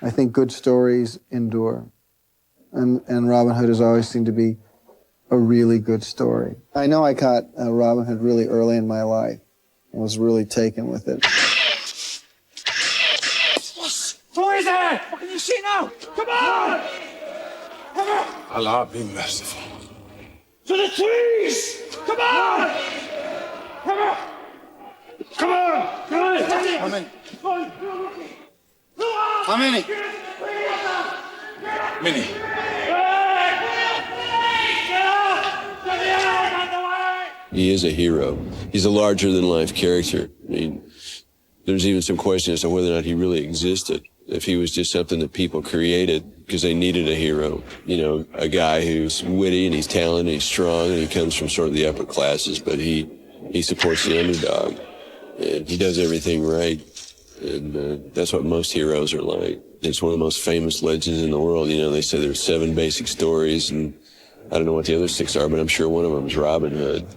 I think good stories endure. And Robin Hood has always seemed to be a really good story. I know I caught Robin Hood really early in my life and was really taken with it. Who is that? What can you see now? Come on! Allah be merciful. To the trees! Come on! Come on! Come on! Come on! How many? How many? Many. He is a hero. He's a larger-than-life character. I mean, there's even some question as to whether or not he really existed. If he was just something that people created because they needed a hero. You know, a guy who's witty and he's talented and he's strong and he comes from sort of the upper classes, but he supports the underdog. And he does everything right. And that's what most heroes are like. It's one of the most famous legends in the world. You know, they say there's 7 basic stories, and I don't know what the other 6 are, but I'm sure one of them is Robin Hood.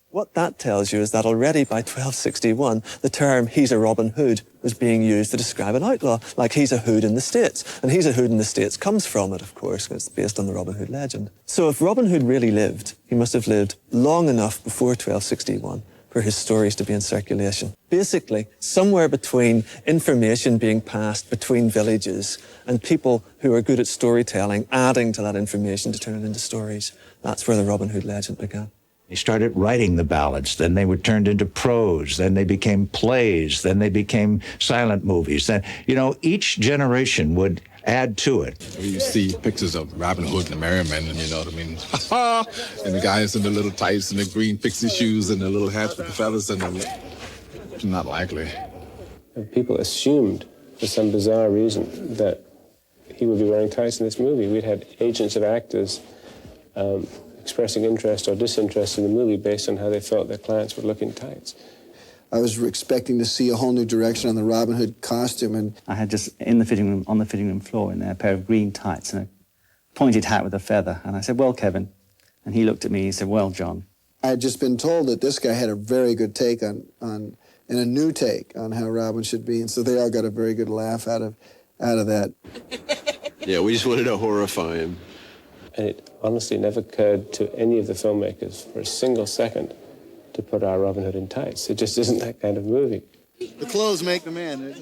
What that tells you is that already by 1261, the term "he's a Robin Hood" was being used to describe an outlaw, like he's a hood in the States. And he's a hood in the States comes from it, of course, because it's based on the Robin Hood legend. So if Robin Hood really lived, he must have lived long enough before 1261 for his stories to be in circulation. Basically, somewhere between information being passed between villages and people who are good at storytelling adding to that information to turn it into stories. That's where the Robin Hood legend began. He started writing the ballads, then they were turned into prose, then they became plays, then they became silent movies. Then, you know, each generation would add to it. You see pictures of Robin Hood and the Merry Men, and you know what I mean? And the guys in the little tights and the green pixie shoes and the little hats with the feathers and the... Not likely. People assumed, for some bizarre reason, that he would be wearing tights in this movie. We'd had agents of actors expressing interest or disinterest in the movie based on how they felt their clients would look in tights. I was expecting to see a whole new direction on the Robin Hood costume, and I had just in the fitting room, on the fitting room floor, in there, a pair of green tights and a pointed hat with a feather. And I said, "Well, Kevin," and he looked at me. He said, "Well, John." I had just been told that this guy had a very good take on and a new take on how Robin should be, and so they all got a very good laugh out of that. Yeah, we just wanted to horrify him. And it honestly never occurred to any of the filmmakers for a single second to put our Robin Hood in tights. It just isn't that kind of movie. The clothes make the man.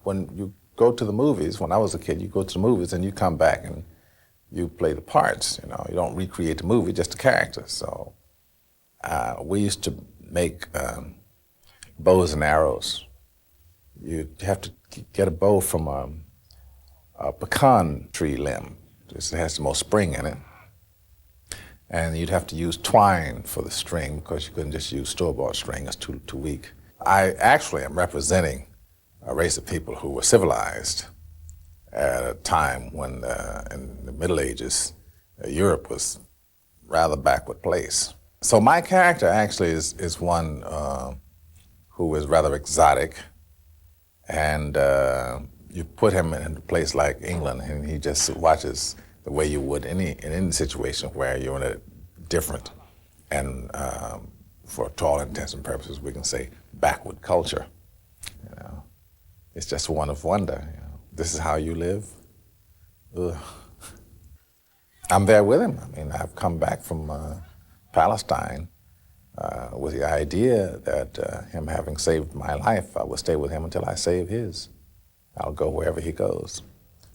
When you go to the movies, when I was a kid, you go to the movies and you come back and you play the parts, you know. You don't recreate the movie, just the characters. So we used to make bows and arrows. You have to get a bow from a pecan tree limb. It has the most spring in it. And you'd have to use twine for the string because you couldn't just use store-bought string. It's too weak. I actually am representing a race of people who were civilized at a time when, in the Middle Ages, Europe was a rather backward place. So my character actually is one who is rather exotic, and you put him in a place like England, and he just watches the way you would in any situation where you're in a different and, for all intents and purposes, we can say backward culture. You know, it's just one of wonder. You know, this is how you live. Ugh. I'm there with him. I mean, I've come back from Palestine with the idea that him having saved my life, I will stay with him until I save his. I'll go wherever he goes.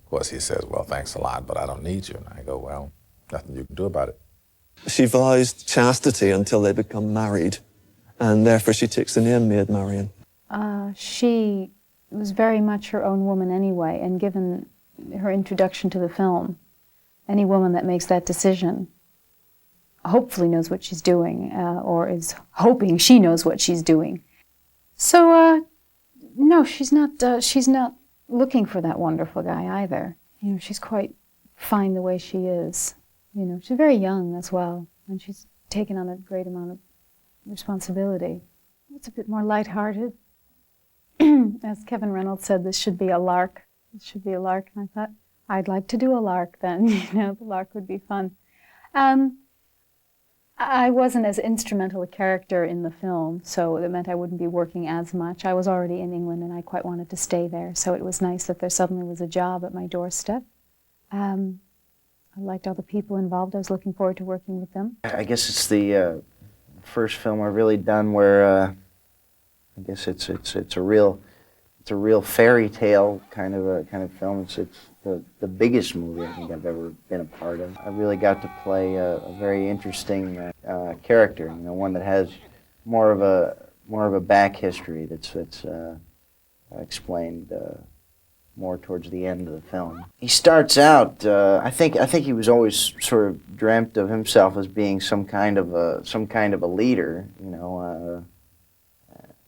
Of course, he says, "Well, thanks a lot, but I don't need you." And I go, "Well, nothing you can do about it." She vows chastity until they become married, and therefore she takes the name Maid Marian. She was very much her own woman anyway, and given her introduction to the film, any woman that makes that decision hopefully knows what she's doing, or is hoping she knows what she's doing. So, no, she's not looking for that wonderful guy either. You know, she's quite fine the way she is. You know, she's very young as well, and she's taken on a great amount of responsibility. It's a bit more lighthearted. As Kevin Reynolds said, this should be a lark. This should be a lark, and I thought, I'd like to do a lark then. You know, the lark would be fun. I wasn't as instrumental a character in the film, so it meant I wouldn't be working as much. I was already in England and I quite wanted to stay there, so it was nice that there suddenly was a job at my doorstep. I liked all the people involved. I was looking forward to working with them. I guess it's the first film I've really done where I guess it's a real fairy tale kind of film. It's the biggest movie I think I've ever been a part of. I really got to play a very interesting character, you know, one that has more of a back history that's explained more towards the end of the film. He starts out, I think he was always sort of dreamt of himself as being some kind of a leader, you know.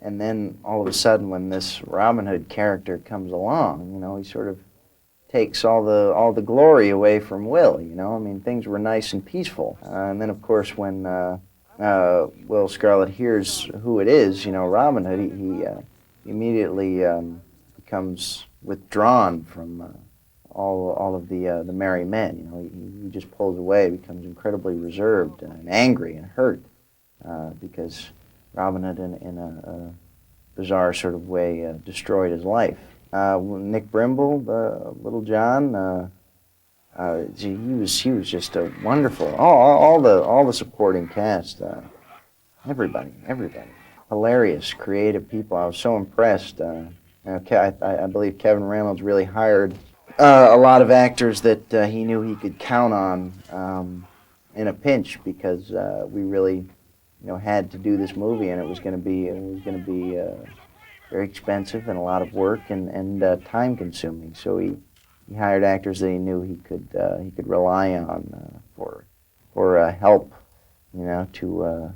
And then all of a sudden, when this Robin Hood character comes along, you know, he sort of takes all the glory away from Will. You know, I mean, things were nice and peaceful. And then, of course, when Will Scarlet hears who it is, you know, Robin Hood, he immediately becomes withdrawn from all of the merry men. You know, he just pulls away, becomes incredibly reserved and angry and hurt because Robin Hood, in a bizarre sort of way, destroyed his life. Nick Brimble, Little John, he was just a wonderful. All the supporting cast, everybody, hilarious, creative people. I was so impressed. I believe Kevin Reynolds really hired a lot of actors that he knew he could count on in a pinch, because we really, you know, had to do this movie, and it was going to be very expensive and a lot of work and time consuming. So he hired actors that he knew he could rely on for help, you know, to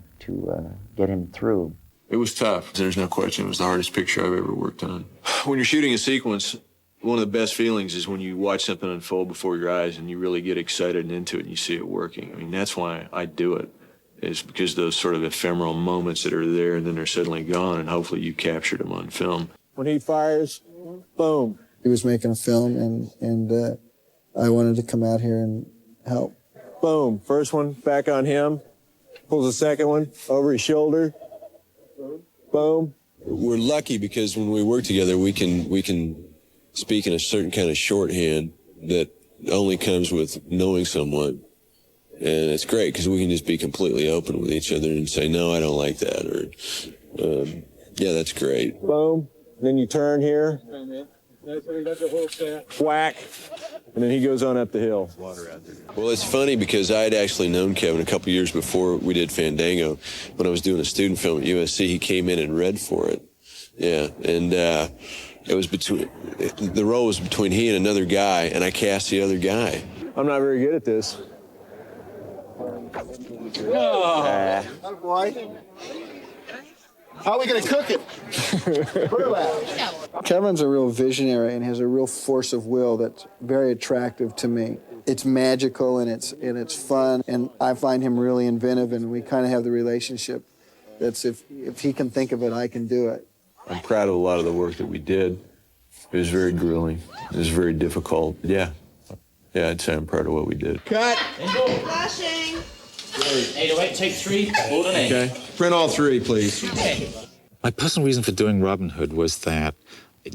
get him through. It was tough. There's no question. It was the hardest picture I've ever worked on. When you're shooting a sequence, one of the best feelings is when you watch something unfold before your eyes and you really get excited and into it and you see it working. I mean, that's why I do it, is because those sort of ephemeral moments that are there and then they're suddenly gone, and hopefully you captured them on film. When he fires, boom. He was making a film, and I wanted to come out here and help. Boom. First one, back on him. Pulls the second one over his shoulder. Boom. We're lucky because when we work together, we can speak in a certain kind of shorthand that only comes with knowing someone. And it's great because we can just be completely open with each other and say, no, I don't like that, or, yeah, that's great. Boom. And then you turn here. Whack. And then he goes on up the hill. Well, it's funny because I had actually known Kevin a couple years before we did Fandango. When I was doing a student film at USC, he came in and read for it. Yeah, and it was the role was between he and another guy, and I cast the other guy. I'm not very good at this. Boy. How are we going to cook it? Kevin's a real visionary and has a real force of will that's very attractive to me. It's magical and it's fun, and I find him really inventive, and we kind of have the relationship that's if he can think of it, I can do it. I'm proud of a lot of the work that we did. It was very grueling. It was very difficult. Yeah, I'd say I'm proud of what we did. Cut. Flashing. 808, take 3, hold an 8. Okay. Print all 3, please. Okay. My personal reason for doing Robin Hood was that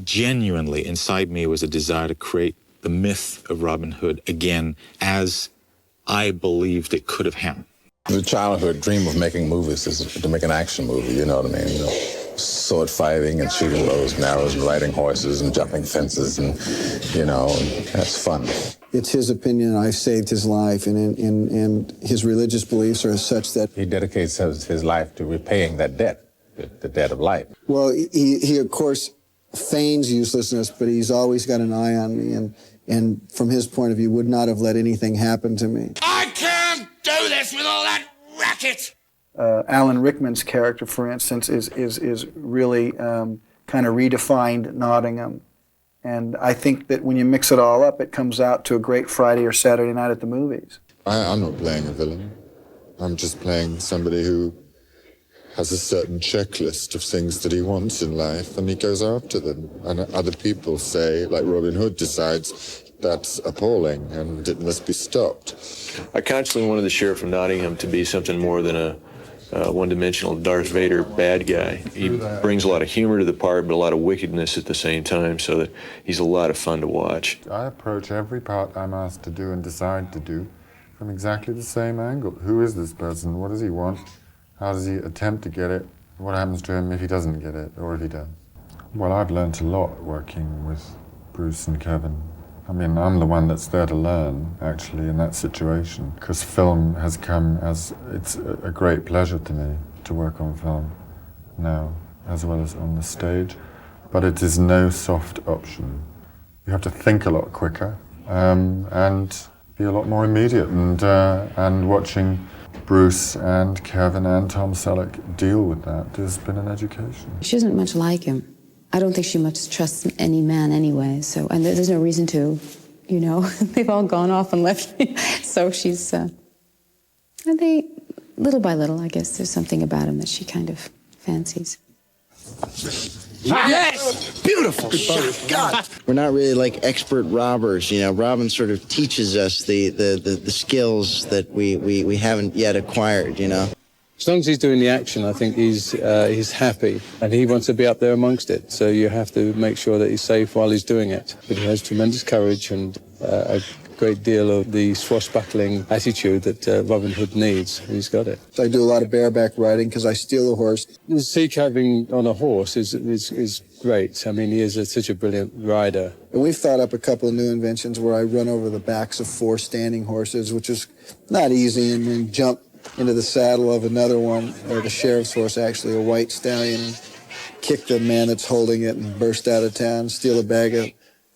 genuinely inside me was a desire to create the myth of Robin Hood again as I believed it could have happened. The childhood dream of making movies is to make an action movie, you know what I mean? You know, sword fighting and shooting bows and arrows and riding horses and jumping fences, and, you know, that's fun. It's his opinion I saved his life, and his religious beliefs are such that he dedicates his life to repaying that debt, the debt of life. Well, he of course feigns uselessness, but he's always got an eye on me, and from his point of view would not have let anything happen to me. I can't do this with all that racket! Alan Rickman's character, for instance, is really kind of redefined Nottingham. And I think that when you mix it all up, it comes out to a great Friday or Saturday night at the movies. I'm not playing a villain. I'm just playing somebody who has a certain checklist of things that he wants in life, and he goes after them. And other people say, like Robin Hood decides, that's appalling and it must be stopped. I constantly wanted the Sheriff of Nottingham to be something more than a one-dimensional Darth Vader bad guy. He brings a lot of humor to the part, but a lot of wickedness at the same time, so that he's a lot of fun to watch. I approach every part I'm asked to do and decide to do from exactly the same angle. Who is this person? What does he want? How does he attempt to get it? What happens to him if he doesn't get it, or if he does? Well, I've learned a lot working with Bruce and Kevin. I mean, I'm the one that's there to learn, actually, in that situation, because film has come as, it's a great pleasure to me to work on film now, as well as on the stage. But it is no soft option. You have to think a lot quicker and be a lot more immediate. And watching Bruce and Kevin and Tom Selleck deal with that has been an education. She isn't much like him. I don't think she much trusts any man anyway, so, and there's no reason to, you know. They've all gone off and left me. So she's, and they, little by little, I guess there's something about him that she kind of fancies. Yes! Beautiful shot. God! We're not really like expert robbers, you know. Robin sort of teaches us the skills that we haven't yet acquired, you know. As long as he's doing the action, I think he's happy, and he wants to be up there amongst it. So you have to make sure that he's safe while he's doing it. But he has tremendous courage and a great deal of the swashbuckling attitude that Robin Hood needs. He's got it. So I do a lot of bareback riding because I steal a horse. The sea cabbing on a horse is great. I mean, he is such a brilliant rider. And we've thought up a couple of new inventions where I run over the backs of 4 standing horses, which is not easy, and then jump into the saddle of another one, or the sheriff's horse, actually, a white stallion, and kick the man that's holding it and burst out of town, steal a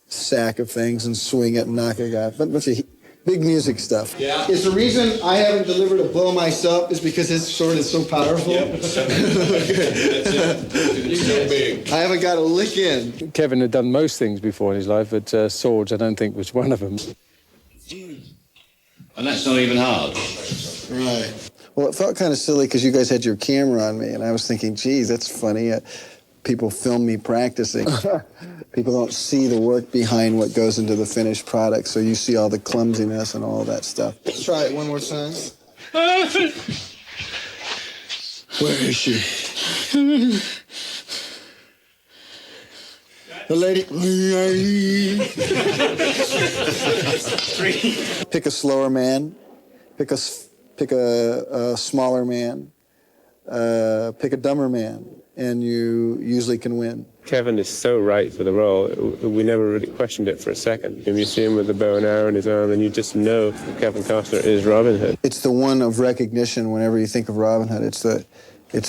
sack of things and swing it and knock a guy. But bunch of big music stuff. Yeah. Is the reason I haven't delivered a blow myself is because his sword is so powerful? Yep. I haven't got a lick in. Kevin had done most things before in his life, but swords I don't think was one of them. And that's not even hard. Right. Well, it felt kind of silly because you guys had your camera on me, and I was thinking, geez, that's funny. People film me practicing. People don't see the work behind what goes into the finished product, so you see all the clumsiness and all that stuff. Let's try it one more time. Where is she? The lady. Pick a slower man. Pick a smaller man. Pick a dumber man, and you usually can win. Kevin is so right for the role. We never really questioned it for a second. If you see him with the bow and arrow in his arm, then you just know Kevin Costner is Robin Hood. It's the one of recognition whenever you think of Robin Hood. It's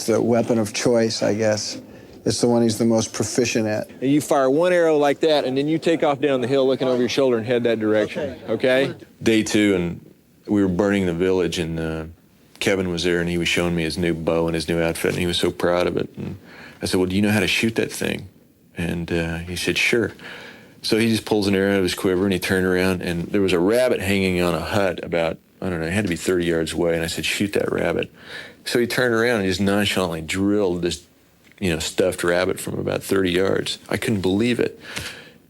the weapon of choice, I guess. It's the one he's the most proficient at. And you fire one arrow like that, and then you take off down the hill looking over your shoulder and head that direction, okay? Day 2, and we were burning the village, and Kevin was there, and he was showing me his new bow and his new outfit, and he was so proud of it. And I said, well, do you know how to shoot that thing? And he said, sure. So he just pulls an arrow out of his quiver, and he turned around, and there was a rabbit hanging on a hut about, I don't know, it had to be 30 yards away, and I said, shoot that rabbit. So he turned around and just nonchalantly drilled this, stuffed rabbit from about 30 yards. I couldn't believe it.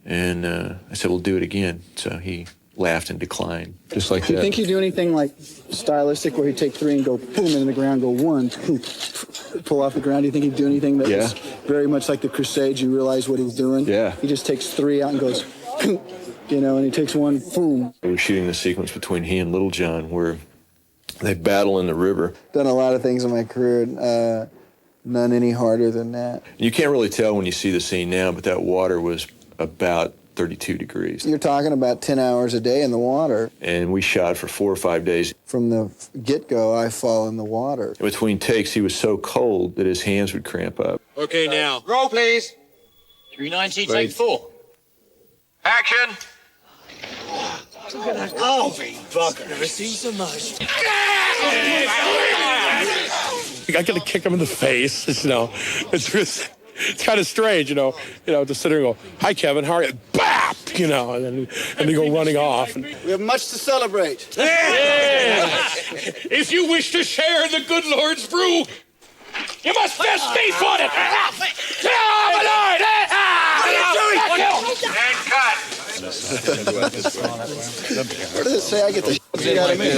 And I said, well, do it again. So he laughed and declined, just like that. Do you think you do anything like stylistic where you take 3 and go boom into the ground, go 1, pull off the ground? Do you think he'd do anything that was very much like the Crusades? You realize what he's doing? Yeah. He just takes 3 out and goes, and he takes 1, boom. We were shooting the sequence between he and Little John where they battle in the river. Done a lot of things in my career, none any harder than that. You can't really tell when you see the scene now, but that water was about 32 degrees. You're talking about 10 hours a day in the water. And we shot for 4 or 5 days. From the get-go, I fall in the water. Between takes, he was so cold that his hands would cramp up. Okay, now. Roll, please. 390, take 4. Action. Oh, fucker. Never seen so much. I got to kick him in the face. It's kind of strange, to sit there and go, hi, Kevin, how are you? Bap! And they go running off. We have much to celebrate. Yeah. If you wish to share the good Lord's brew, You must fist me for it! Oh, my lord! What are you doing? And cut! Where does it say I get the shit out of me?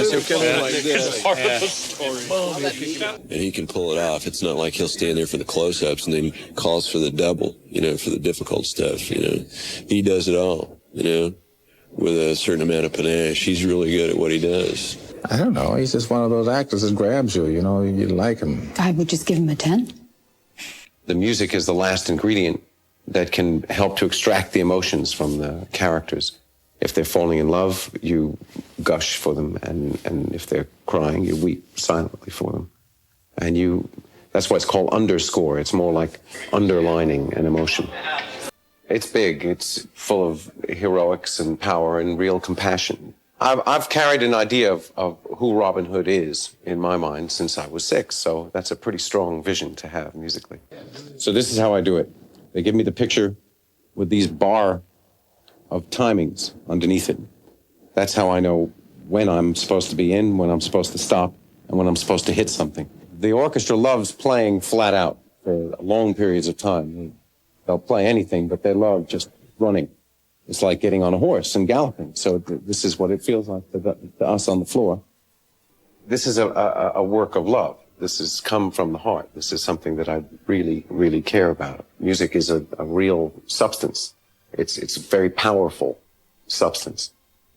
And he can pull it off. It's not like he'll stand there for the close-ups and then he calls for the double, you know, for the difficult stuff, you know. He does it all, you know, with a certain amount of panache. He's really good at what he does. I don't know. He's just one of those actors that grabs you, you know, you like him. I would just give him a 10. The music is the last ingredient that can help to extract the emotions from the characters. If they're falling in love, you gush for them, and if they're crying, you weep silently for them. And that's why it's called underscore. It's more like underlining an emotion. It's big. It's full of heroics and power and real compassion. I've carried an idea of who Robin Hood is in my mind since I was 6, so that's a pretty strong vision to have musically. So this is how I do it. They give me the picture with these bar of timings underneath it. That's how I know when I'm supposed to be in, when I'm supposed to stop, and when I'm supposed to hit something. The orchestra loves playing flat out for long periods of time. They'll play anything, but they love just running. It's like getting on a horse and galloping. So this is what it feels like to us on the floor. This is a work of love. This has come from the heart. This is something that I really, really care about. Music is a real substance. It's a very powerful substance,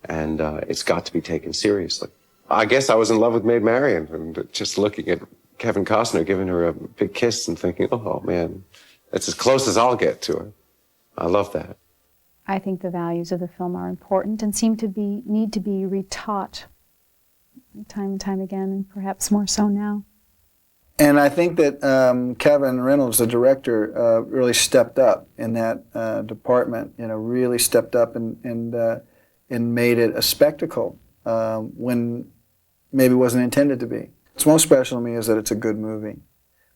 and it's got to be taken seriously. I guess I was in love with Maid Marian, and just looking at Kevin Costner giving her a big kiss and thinking, oh man, that's as close as I'll get to her. I love that. I think the values of the film are important and need to be retaught time and time again, and perhaps more so now. And I think that Kevin Reynolds, the director, really stepped up in that department. You know, really stepped up and made it a spectacle when maybe it wasn't intended to be. What's most special to me is that it's a good movie,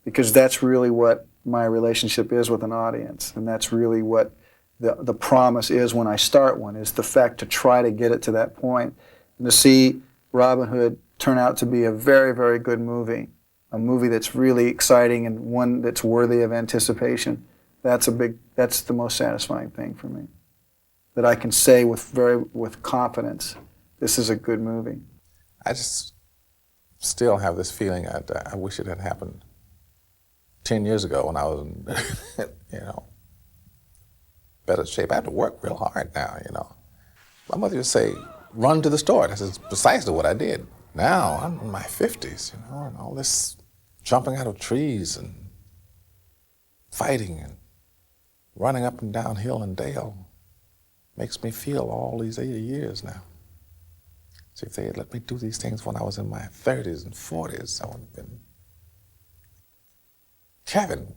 because that's really what my relationship is with an audience, and that's really what the promise is when I start one, is the fact to try to get it to that point, and to see Robin Hood turn out to be a very, very good movie, a movie that's really exciting and one that's worthy of anticipation. That's the most satisfying thing for me, that I can say with confidence, this is a good movie. I just still have this feeling I wish it had happened 10 years ago when I was in, you know, better shape. I have to work real hard now, you know. My mother would say, run to the store. That's precisely what I did. Now, I'm in my 50s, you know, and all this jumping out of trees and fighting and running up and down hill and dale makes me feel all these 80 years now. See, if they had let me do these things when I was in my 30s and 40s, I would have been Kevin.